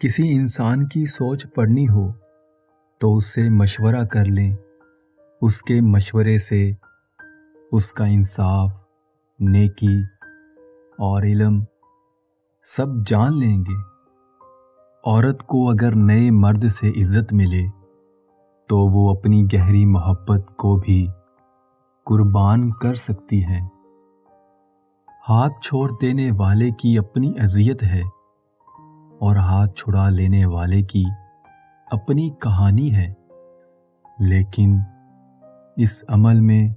کسی انسان کی سوچ پڑھنی ہو تو اس سے مشورہ کر لیں. اس کے مشورے سے اس کا انصاف، نیکی اور علم سب جان لیں گے. عورت کو اگر نئے مرد سے عزت ملے تو وہ اپنی گہری محبت کو بھی قربان کر سکتی ہے. ہاتھ چھوڑ دینے والے کی اپنی اذیت ہے اور ہاتھ چھڑا لینے والے کی اپنی کہانی ہے، لیکن اس عمل میں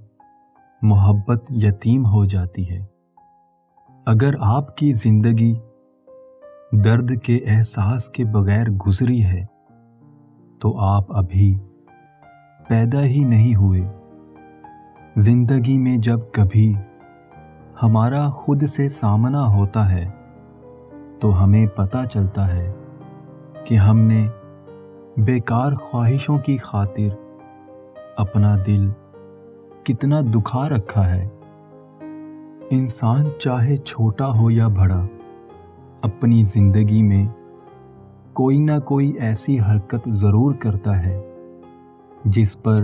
محبت یتیم ہو جاتی ہے. اگر آپ کی زندگی درد کے احساس کے بغیر گزری ہے تو آپ ابھی پیدا ہی نہیں ہوئے. زندگی میں جب کبھی ہمارا خود سے سامنا ہوتا ہے تو ہمیں پتہ چلتا ہے کہ ہم نے بیکار خواہشوں کی خاطر اپنا دل کتنا دکھا رکھا ہے. انسان چاہے چھوٹا ہو یا بڑا، اپنی زندگی میں کوئی نہ کوئی ایسی حرکت ضرور کرتا ہے جس پر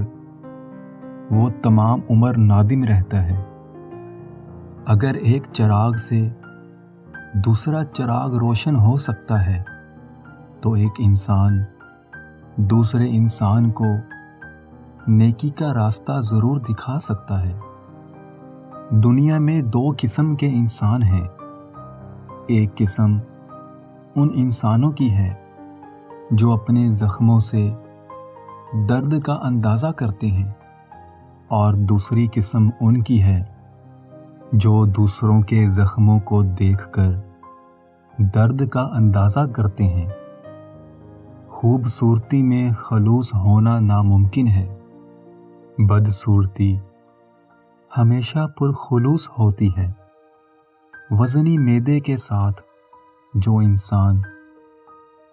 وہ تمام عمر نادم رہتا ہے. اگر ایک چراغ سے دوسرا چراغ روشن ہو سکتا ہے تو ایک انسان دوسرے انسان کو نیکی کا راستہ ضرور دکھا سکتا ہے. دنیا میں دو قسم کے انسان ہیں. ایک قسم ان انسانوں کی ہے جو اپنے زخموں سے درد کا اندازہ کرتے ہیں، اور دوسری قسم ان کی ہے جو دوسروں کے زخموں کو دیکھ کر درد کا اندازہ کرتے ہیں. خوبصورتی میں خلوص ہونا ناممکن ہے، بدصورتی ہمیشہ پرخلوص ہوتی ہے. وزنی معدے کے ساتھ جو انسان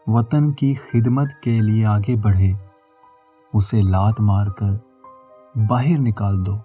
وطن کی خدمت کے لیے آگے بڑھے اسے لات مار کر باہر نکال دو.